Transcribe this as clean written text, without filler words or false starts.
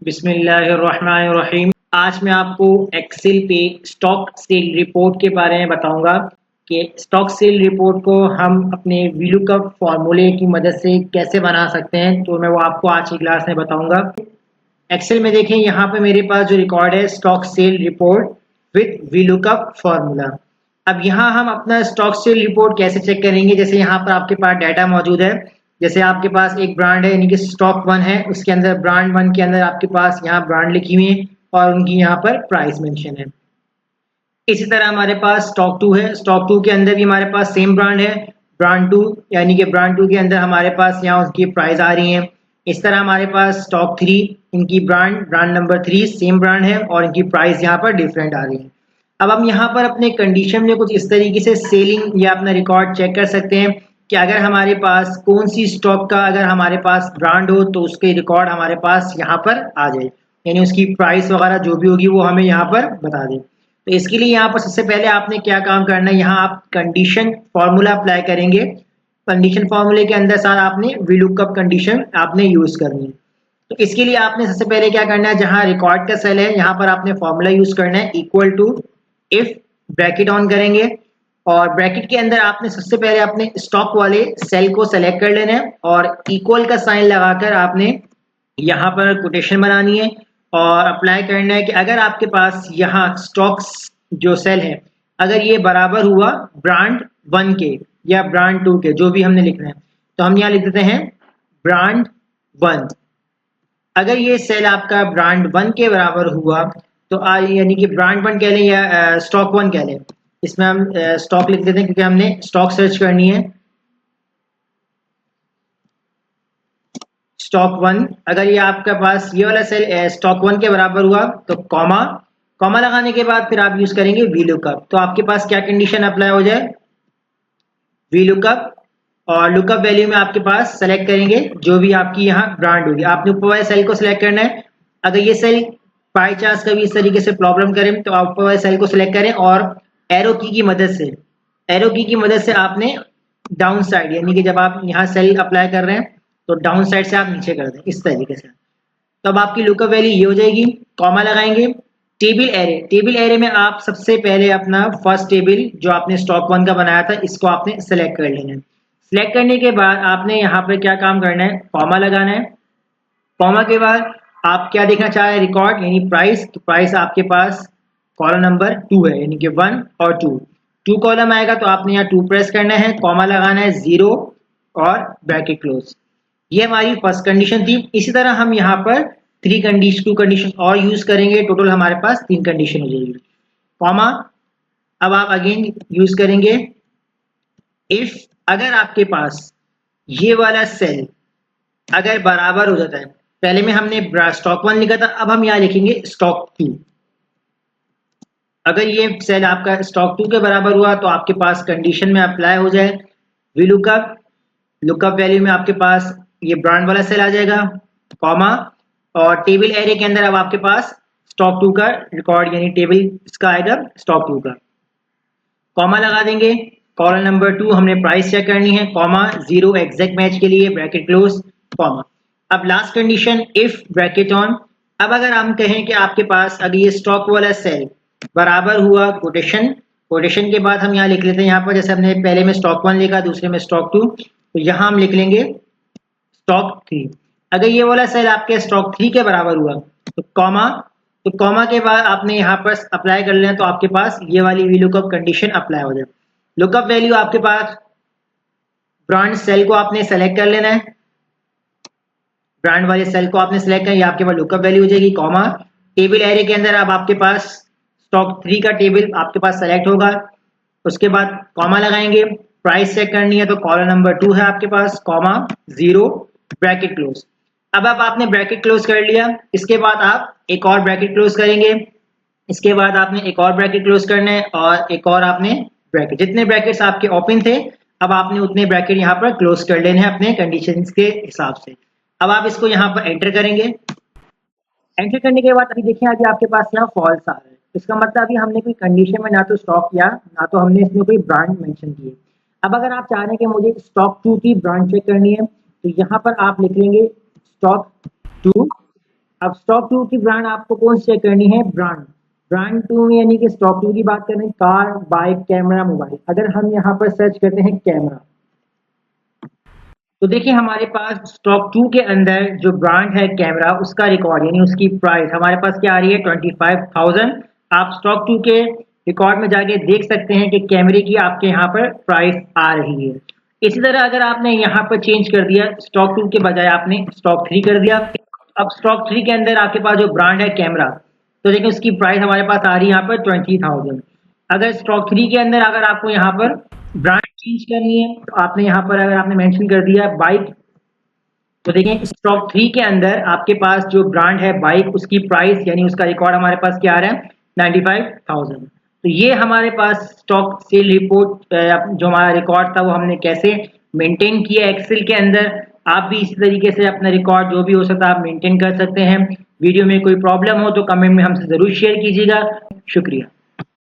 बिस्मिल्लाहिर्रहमानिर्रहीम। आज मैं आपको एक्सेल पे स्टॉक सेल रिपोर्ट के बारे में बताऊंगा कि स्टॉक सेल रिपोर्ट को हम अपने वीलुकअप फॉर्मूले की मदद से कैसे बना सकते हैं। तो मैं वो आपको आज की क्लास में बताऊंगा। एक्सेल में देखें, यहाँ पे मेरे पास जो रिकॉर्ड है stock sale report with VLOOKUP formula. अब यहाँ हम अपना स्टॉक सेल रिपोर्ट कैसे चेक करेंगे। जैसे यहाँ पर आपके पास डाटा मौजूद है, जैसे आपके पास एक ब्रांड है यानी कि स्टॉक वन है, उसके अंदर ब्रांड वन के अंदर आपके पास यहाँ ब्रांड लिखी हुई है और उनकी यहाँ पर प्राइस मेंशन है। इसी तरह हमारे पास स्टॉक टू है, स्टॉक टू के अंदर भी हमारे पास सेम ब्रांड है, ब्रांड टू, यानी कि ब्रांड टू के अंदर हमारे पास यहाँ उसकी प्राइस आ रही है। इस तरह हमारे पास स्टॉक थ्री, इनकी brand number three same brand है और इनकी प्राइस यहाँ पर डिफरेंट आ रही है। अब हम यहाँ पर अपने कंडीशन में कुछ इस तरीके से सेलिंग या अपना रिकॉर्ड चेक कर सकते हैं कि अगर हमारे पास कौन सी स्टॉक का अगर हमारे पास ब्रांड हो तो उसके रिकॉर्ड हमारे पास यहाँ पर आ जाए, यानी उसकी प्राइस वगैरह जो भी होगी वो हमें यहाँ पर बता दे। तो इसके लिए यहाँ पर सबसे पहले आपने क्या काम करना है, यहाँ आप कंडीशन फॉर्मूला अप्लाई करेंगे। कंडीशन फॉर्मूले के अंदर सारा आपने वीलुकअप कंडीशन आपने यूज करनी है। तो इसके लिए आपने सबसे पहले क्या करना है, जहाँ रिकॉर्ड का सेल है यहाँ पर आपने फॉर्मूला यूज करना है equal to if, bracket on करेंगे और ब्रैकेट के अंदर आपने सबसे पहले अपने स्टॉक वाले सेल को सेलेक्ट कर लेना है और इक्वल का साइन लगाकर आपने यहाँ पर कोटेशन बनानी है और अप्लाई करना है कि अगर आपके पास यहाँ स्टॉक्स जो सेल है अगर ये बराबर हुआ ब्रांड वन के या ब्रांड टू के, जो भी हमने लिखना है, तो हम यहाँ लिख देते हैं ब्रांड वन। अगर ये सेल आपका ब्रांड वन के बराबर हुआ तो यानी कि ब्रांड वन कह लें या स्टॉक वन कह लें, इसमें हम स्टॉक लिख देते हैं क्योंकि हमने स्टॉक सर्च करनी है। स्टॉक वन, अगर ये आपके पास ये वाला सेल स्टॉक वन के बराबर हुआ तो कॉमा, कॉमा लगाने के बाद फिर आप यूज करेंगे वीलुकअप। तो आपके पास क्या कंडीशन अप्लाई हो जाए, वीलुकअप, और लुकअप वैल्यू में आपके पास सेलेक्ट करेंगे जो भी आपकी यहाँ ब्रांड होगी। आपने ऊपर वाले सेल को सिलेक्ट करना है। अगर ये सेल बाई चांस कभी इस तरीके से प्रॉब्लम करें तो आप ऊपर वाले सेल को सिलेक्ट करें और एरो की मदद से, एरो की मदद से आपने डाउन साइड, यानी कि जब आप यहाँ सेल अप्लाई कर रहे हैं तो डाउन साइड से आप नीचे कर दें इस तरीके से। तो अब आपकी लुकअप वैल्यू ये हो जाएगी। कॉमा लगाएंगे। टेबल एरे, टेबल एरे में आप सबसे पहले अपना फर्स्ट टेबल जो आपने स्टॉक वन का बनाया था इसको आपने सेलेक्ट कर लेना है। सिलेक्ट करने के बाद आपने यहाँ पर क्या काम करना है, कॉमा लगाना है। कॉमा के बाद आप क्या देखना चाह रहे हैं, रिकॉर्ड यानी प्राइस। तो प्राइस आपके पास कॉलम नंबर टू है, यानी कि वन और टू कॉलम आएगा तो आपने यहाँ टू प्रेस करना है, कॉमा लगाना है, जीरो और ब्रैकेट क्लोज। ये हमारी फर्स्ट कंडीशन थी। इसी तरह हम यहाँ पर टू कंडीशन और यूज करेंगे, टोटल हमारे पास तीन कंडीशन हो जाएगी। कॉमा, अब आप अगेन यूज करेंगे इफ, अगर आपके पास ये वाला सेल अगर बराबर हो जाता है, पहले में हमने स्टॉक वन लिखा था, अब हम यहाँ लिखेंगे स्टॉक टू। अगर ये सेल आपका स्टॉक टू के बराबर हुआ तो आपके पास कंडीशन में अप्लाई हो जाए वीलुकअप, लुकअप वैल्यू में आपके पास ये ब्रांड वाला सेल आ जाएगा, कॉमा, और टेबल एरे के अंदर अब आपके पास स्टॉक टू का रिकॉर्ड यानी टेबल इसका आएगा स्टॉक टू का। कॉमा लगा देंगे। कॉलम नंबर टू हमने प्राइस चेक करनी है, कॉमा, जीरो एग्जैक्ट मैच के लिए, ब्रैकेट क्लोज, कॉमा। अब last condition if, bracket on. अब अगर हम कहें कि आपके पास अगर ये स्टॉक वाला सेल बराबर हुआ कोटेशन, कोटेशन के बाद हम यहाँ लिख लेते हैं, यहाँ पर जैसे हमने पहले में स्टॉक वन लिखा दूसरे में स्टॉक टू, तो यहाँ हम लिख लेंगे स्टॉक थ्री। अगर ये वाला सेल आपके स्टॉक थ्री के बराबर हुआ तो कॉमा, तो कॉमा के बाद आपने यहाँ पर अप्लाई कर लेना तो आपके पास ये वाली वीलुकअप कंडीशन अप्लाई हो जाए। लुकअप वैल्यू आपके पास ब्रांड सेल को आपने सेलेक्ट कर लेना है, ब्रांड वाले सेल को आपने सेलेक्ट करना, ये आपके पास लुकअप वैल्यू हो जाएगी, कॉमा। टेबल एरे के अंदर अब आपके पास स्टॉक थ्री का टेबल आपके पास सेलेक्ट होगा, उसके बाद कॉमा लगाएंगे। प्राइस चेक करनी है तो कॉलम नंबर टू है आपके पास, कॉमा, जीरो, ब्रैकेट क्लोज। अब आपने ब्रैकेट क्लोज कर लिया, इसके बाद आप एक और ब्रैकेट क्लोज करेंगे, इसके बाद आपने एक और ब्रैकेट क्लोज करना है और एक और आपने ब्रैकेट, जितने ब्रैकेट्स आपके ओपन थे अब आपने उतने ब्रैकेट यहाँ पर क्लोज कर लेने हैं अपने कंडीशंस के हिसाब से। अब आप इसको यहाँ पर एंटर करेंगे। एंटर करने के बाद अभी देखिए अभी आपके पास यहाँ फॉल्स आ रहा है, इसका मतलब अभी हमने कोई कंडीशन में ना तो स्टॉक किया ना तो हमने इसमें कोई ब्रांड मेंशन किए। अब अगर आप चाह रहे हैं कि मुझे स्टॉक टू की ब्रांड चेक करनी है तो यहाँ पर आप लिख लेंगे स्टॉक टू। अब स्टॉक टू की ब्रांड आपको कौन सी चेक करनी है, ब्रांड टू में यानी कि स्टॉक टू की बात करें, कार, बाइक, कैमरा, मोबाइल। अगर हम यहाँ पर सर्च करते हैं कैमरा, तो देखिए हमारे पास स्टॉक टू के अंदर जो ब्रांड है कैमरा, उसका रिकॉर्ड यानी उसकी प्राइस हमारे पास क्या आ रही है, 25,000। आप स्टॉक टू के रिकॉर्ड में जाके देख सकते हैं कि कैमरे की आपके यहाँ पर प्राइस आ रही है। इसी तरह अगर आपने यहाँ पर चेंज कर दिया, स्टॉक टू के बजाय आपने स्टॉक थ्री कर दिया, अब स्टॉक थ्री के अंदर आपके पास जो ब्रांड है कैमरा, तो देखिए उसकी प्राइस हमारे पास आ रही है यहाँ पर 20,000। अगर स्टॉक थ्री के अंदर अगर आपको यहाँ पर ब्रांड चेंज करनी है, तो आपने यहाँ पर अगर आपने मेंशन कर दिया बाइक, तो देखिए स्टॉक थ्री के अंदर आपके पास जो ब्रांड है बाइक, उसकी प्राइस यानी उसका रिकॉर्ड हमारे पास क्या आ रहा है, 95,000। तो ये हमारे पास स्टॉक सेल रिपोर्ट जो हमारा रिकॉर्ड था वो हमने कैसे मेंटेन किया एक्सेल के अंदर। आप भी इसी तरीके से अपना रिकॉर्ड जो भी हो सकता है आप मेंटेन कर सकते हैं। वीडियो में कोई प्रॉब्लम हो तो कमेंट में हमसे ज़रूर शेयर कीजिएगा। शुक्रिया।